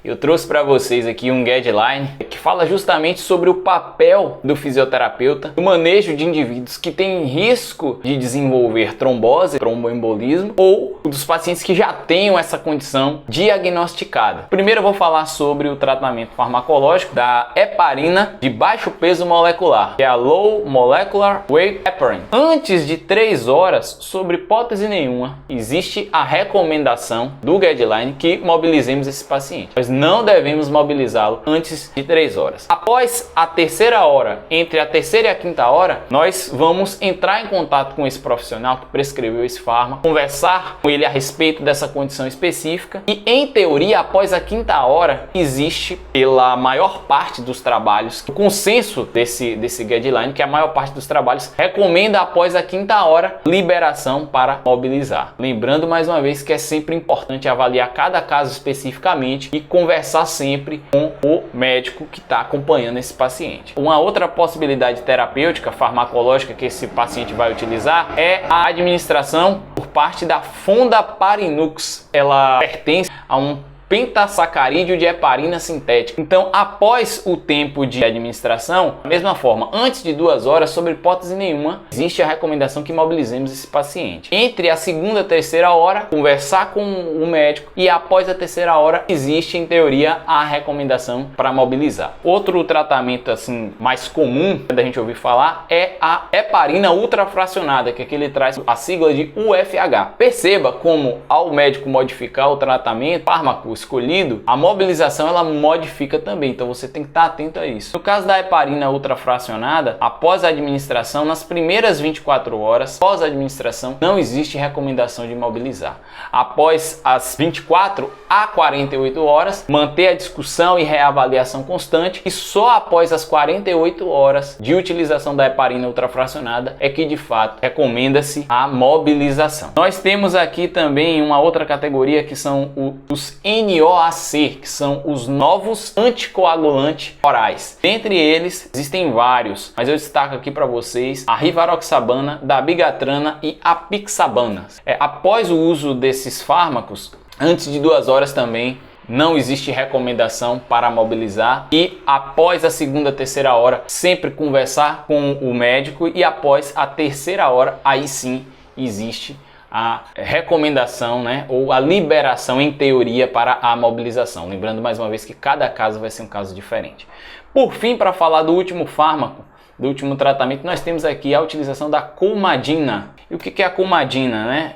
eu trouxe para vocês aqui um guideline que fala justamente sobre o papel do fisioterapeuta no manejo de indivíduos que têm risco de desenvolver trombose, tromboembolismo, ou dos pacientes que já tenham essa condição diagnosticada. Primeiro eu vou falar sobre o tratamento farmacológico da heparina de baixo peso molecular, que é a Low Molecular Weight Heparin. Antes de 3 horas, sob hipótese nenhuma, existe a recomendação do guideline que mobilizemos esse paciente. Nós não devemos mobilizá-lo antes de 3 horas. Após a terceira hora, entre a terceira e a quinta hora, nós vamos entrar em contato com esse profissional que prescreveu esse fármaco, conversar com ele a respeito dessa condição específica e, em teoria, após a quinta hora, existe, pela maior parte dos trabalhos, o consenso desse guideline, que a maior parte dos trabalhos recomenda após a quinta hora liberação para mobilizar. Lembrando mais uma vez que é sempre importante avaliar cada caso especificamente e conversar sempre com o médico que está acompanhando esse paciente. Uma outra possibilidade terapêutica farmacológica que esse paciente vai utilizar é a administração por parte da Fondaparinux. Ela pertence a um pentasacarídeo de heparina sintética. Então, após o tempo de administração, da mesma forma, antes de 2 horas, sob hipótese nenhuma, existe a recomendação que mobilizemos esse paciente. Entre a segunda e a terceira hora, conversar com o médico e após a terceira hora, existe, em teoria, a recomendação para mobilizar. Outro tratamento assim mais comum da gente ouvir falar é a heparina ultrafracionada, que aqui ele traz a sigla de UFH. Perceba como, ao médico modificar o tratamento, fármaco escolhido, a mobilização ela modifica também, então você tem que estar atento a isso. No caso da heparina ultrafracionada, após a administração, nas primeiras 24 horas, após a administração, não existe recomendação de mobilizar. Após as 24 a 48 horas, manter a discussão e reavaliação constante, e só após as 48 horas de utilização da heparina ultrafracionada é que de fato recomenda-se a mobilização. Nós temos aqui também uma outra categoria que são os NOAC, que são os novos anticoagulantes orais. Dentre eles existem vários, mas eu destaco aqui para vocês a rivaroxabana, dabigatrana e a apixabana. Após o uso desses fármacos, antes de 2 horas também não existe recomendação para mobilizar, e após a segunda, terceira hora, sempre conversar com o médico, e após a terceira hora, aí sim existe a recomendação, ou a liberação em teoria para a mobilização. Lembrando mais uma vez que cada caso vai ser um caso diferente. Por fim, para falar do último fármaco, do último tratamento, nós temos aqui a utilização da coumadina. E o que é a coumadina?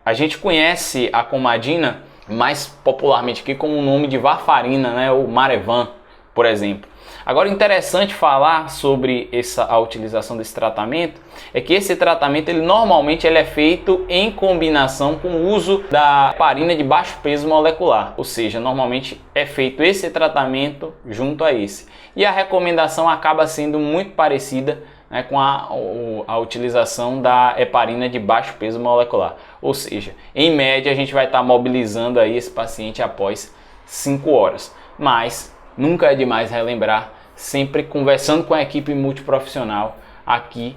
A gente conhece a coumadina mais popularmente aqui como o nome de varfarina, ou Marevan, por exemplo. Agora, interessante falar sobre a utilização desse tratamento é que esse tratamento normalmente é feito em combinação com o uso da heparina de baixo peso molecular, ou seja, normalmente é feito esse tratamento junto a esse. E a recomendação acaba sendo muito parecida com a utilização da heparina de baixo peso molecular, ou seja, em média a gente vai estar mobilizando aí esse paciente após 5 horas, mas nunca é demais relembrar, sempre conversando com a equipe multiprofissional, aqui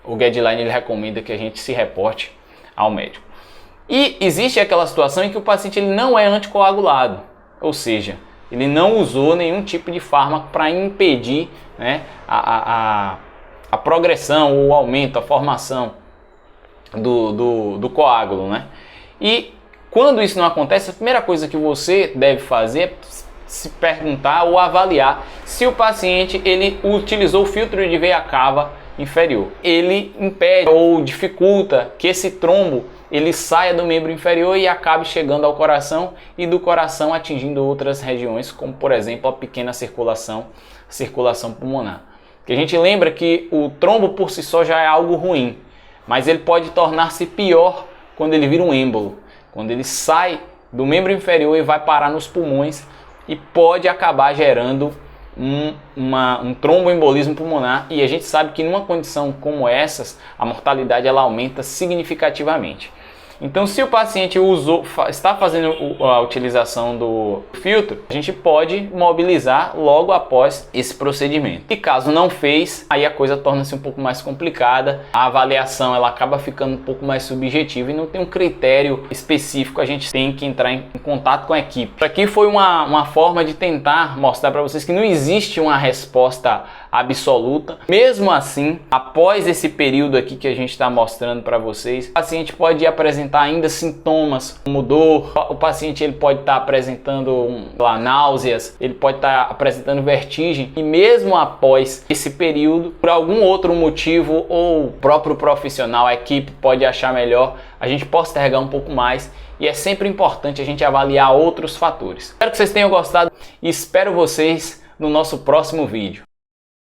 o guideline ele recomenda que a gente se reporte ao médico. E existe aquela situação em que o paciente ele não é anticoagulado, ou seja, ele não usou nenhum tipo de fármaco para impedir a progressão, o aumento, a formação do coágulo. E quando isso não acontece, a primeira coisa que você deve fazer é se perguntar ou avaliar se o paciente ele utilizou o filtro de veia cava inferior. Ele impede ou dificulta que esse trombo ele saia do membro inferior e acabe chegando ao coração e do coração atingindo outras regiões, como por exemplo a pequena circulação pulmonar. Que a gente lembra que o trombo por si só já é algo ruim, mas ele pode tornar-se pior quando ele vira um êmbolo, quando ele sai do membro inferior e vai parar nos pulmões e pode acabar gerando um tromboembolismo pulmonar, e a gente sabe que numa condição como essas, a mortalidade ela aumenta significativamente. Então, se o paciente está fazendo a utilização do filtro, a gente pode mobilizar logo após esse procedimento. E caso não fez, aí a coisa torna-se um pouco mais complicada, a avaliação ela acaba ficando um pouco mais subjetiva e não tem um critério específico, a gente tem que entrar em contato com a equipe. Isso aqui foi uma forma de tentar mostrar para vocês que não existe uma resposta absoluta. Mesmo assim, após esse período aqui que a gente está mostrando para vocês, o paciente pode apresentar ainda sintomas como dor, o paciente ele pode estar apresentando náuseas, ele pode estar apresentando vertigem, e mesmo após esse período, por algum outro motivo ou o próprio profissional, a equipe pode achar melhor, a gente postergar um pouco mais. E é sempre importante a gente avaliar outros fatores. Espero que vocês tenham gostado e espero vocês no nosso próximo vídeo.